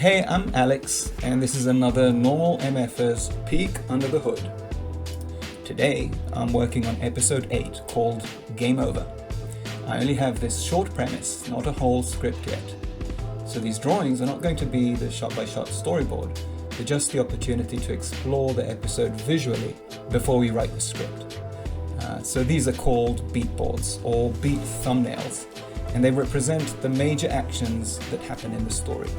Hey, I'm Alex, and this is another normal MFers peek under the hood. Today, I'm working on episode 8 called Game Over. I only have this short premise, not a whole script yet. So these drawings are not going to be the shot-by-shot storyboard, they're just the opportunity to explore the episode visually before we write the script. So these are called beat boards or beat thumbnails, and they represent the major actions that happen in the story.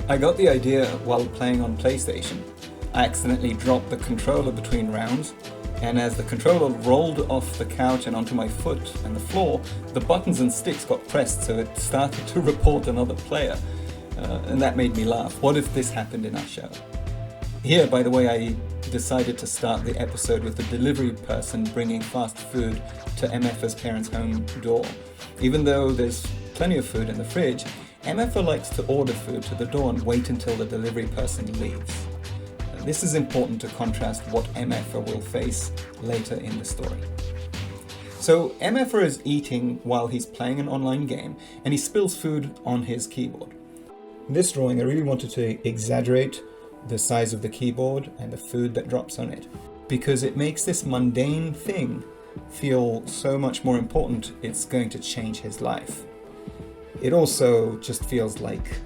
I got the idea while playing on PlayStation. I accidentally dropped the controller between rounds, and as the controller rolled off the couch and onto my foot and the floor, the buttons and sticks got pressed, so it started to report another player. And that made me laugh. What if this happened in our show? Here, by the way, I decided to start the episode with a delivery person bringing fast food to MFer's parents' home door. Even though there's plenty of food in the fridge, MFer likes to order food to the door and wait until the delivery person leaves. This is important to contrast what MFer will face later in the story. So MFer is eating while he's playing an online game, and he spills food on his keyboard. In this drawing, I really wanted to exaggerate the size of the keyboard and the food that drops on it, because it makes this mundane thing feel so much more important. It's going to change his life. It also just feels like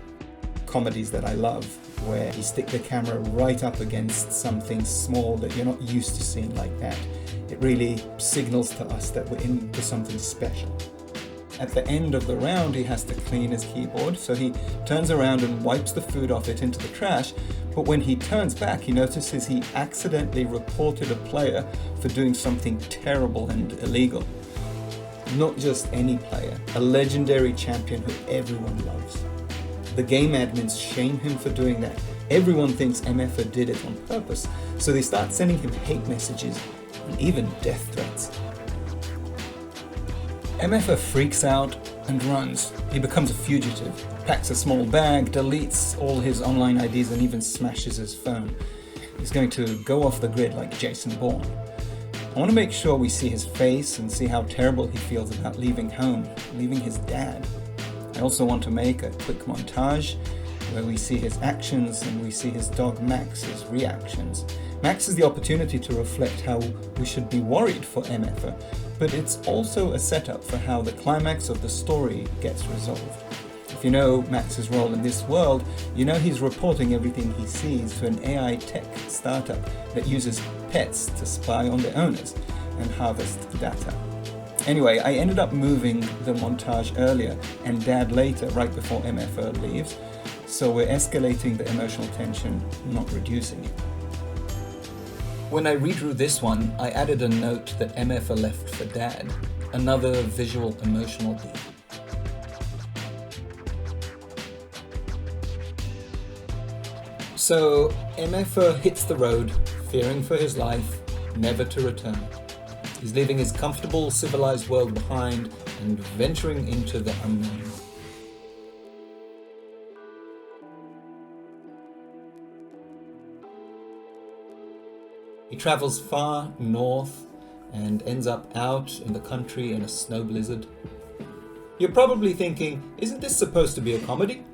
comedies that I love, where you stick the camera right up against something small that you're not used to seeing like that. It really signals to us that we're in for something special. At the end of the round, he has to clean his keyboard, so he turns around and wipes the food off it into the trash, but when he turns back, he notices he accidentally reported a player for doing something terrible and illegal. Not just any player, a legendary champion who everyone loves. The game admins shame him for doing that. Everyone thinks MFer did it on purpose, so they start sending him hate messages and even death threats. MFer freaks out and runs. He becomes a fugitive, packs a small bag, deletes all his online IDs, and even smashes his phone. He's going to go off the grid like Jason Bourne. I want to make sure we see his face and see how terrible he feels about leaving home, leaving his dad. I also want to make a quick montage where we see his actions and we see his dog Max's reactions. Max is the opportunity to reflect how we should be worried for MFer, but it's also a setup for how the climax of the story gets resolved. If you know Max's role in this world, you know he's reporting everything he sees to an AI tech startup that uses pets to spy on their owners and harvest data. Anyway, I ended up moving the montage earlier and Dad later, right before MFer leaves, so we're escalating the emotional tension, not reducing it. When I redrew this one, I added a note that MFer left for Dad, another visual emotional beat. So MFer hits the road, fearing for his life, never to return. He's leaving his comfortable, civilized world behind and venturing into the unknown. He travels far north and ends up out in the country in a snow blizzard. You're probably thinking, isn't this supposed to be a comedy?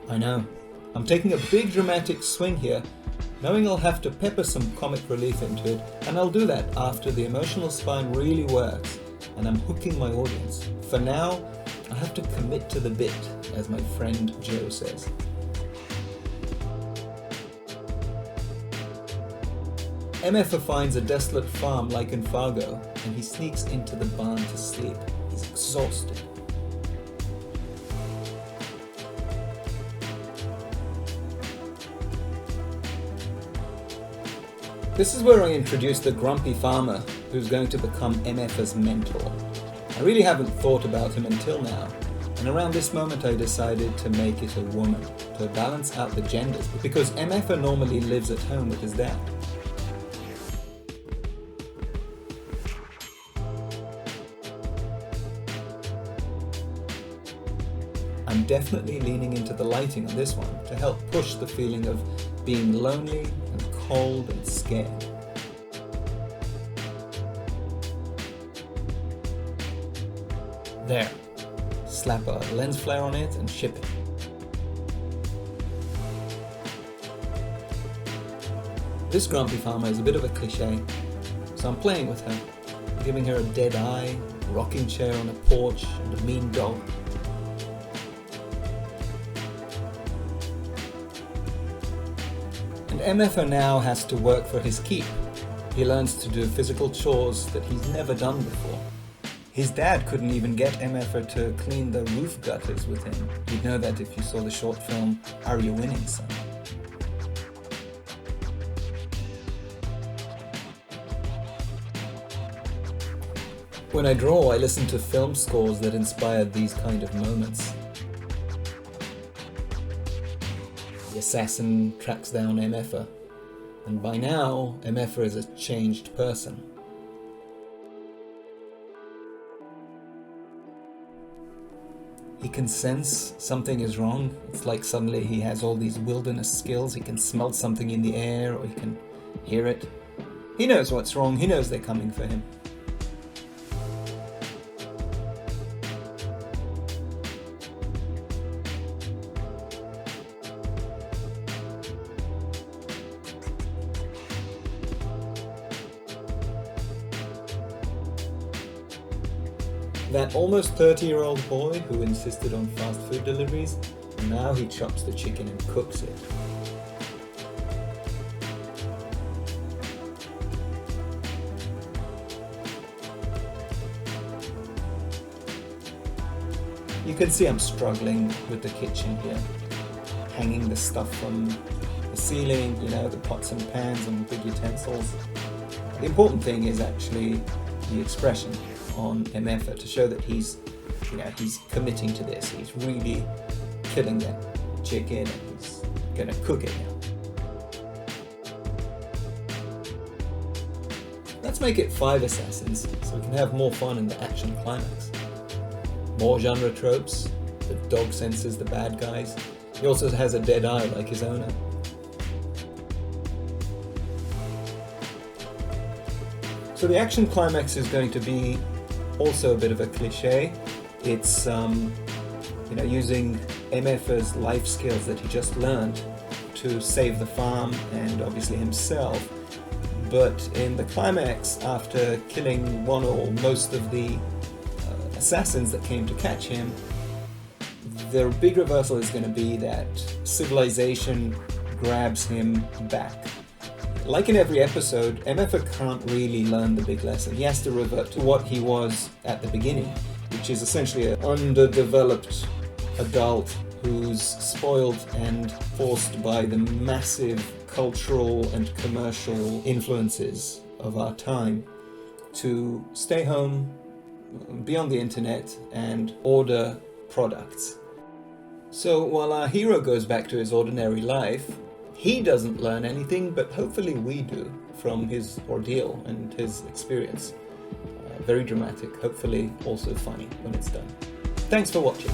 I know. I'm taking a big dramatic swing here, knowing I'll have to pepper some comic relief into it, and I'll do that after the emotional spine really works and I'm hooking my audience. For now, I have to commit to the bit, as my friend Joe says. MFer finds a desolate farm like in Fargo, and he sneaks into the barn to sleep. He's exhausted. This is where I introduce the grumpy farmer who's going to become MFer's mentor. I really haven't thought about him until now, and around this moment I decided to make it a woman, to balance out the genders, because MFer normally lives at home with his dad. I'm definitely leaning into the lighting on this one to help push the feeling of being lonely and cold and scared. There. Slap a lens flare on it and ship it. This grumpy farmer is a bit of a cliche, so I'm playing with her, giving her a dead eye, a rocking chair on a porch, and a mean dog. And MFer now has to work for his keep. He learns to do physical chores that he's never done before. His dad couldn't even get MFer to clean the roof gutters with him. You'd know that if you saw the short film, Are You Winning, Son? When I draw, I listen to film scores that inspired these kind of moments. The assassin tracks down MFer, and by now, MFer is a changed person. He can sense something is wrong. It's like suddenly he has all these wilderness skills. He can smell something in the air, or he can hear it. He knows what's wrong. He knows they're coming for him. That almost 30-year-old boy who insisted on fast food deliveries, now he chops the chicken and cooks it. You can see I'm struggling with the kitchen here, hanging the stuff from the ceiling, the pots and pans and big utensils. The important thing is actually the expression on MFer to show that he's committing to this. He's really killing that chicken and he's gonna cook it now. Let's make it 5 assassins so we can have more fun in the action climax. More genre tropes. The dog senses the bad guys. He also has a dead eye like his owner. So the action climax is going to be also a bit of a cliche. It's using MFer's life skills that he just learned to save the farm and obviously himself. But in the climax, after killing one or most of the assassins that came to catch him, the big reversal is going to be that civilization grabs him back. Like in every episode, MFer can't really learn the big lesson. He has to revert to what he was at the beginning, which is essentially an underdeveloped adult who's spoiled and forced by the massive cultural and commercial influences of our time to stay home, be on the internet, and order products. So while our hero goes back to his ordinary life, he doesn't learn anything, but hopefully we do from his ordeal and his experience. Very dramatic, hopefully also funny when it's done. Thanks for watching.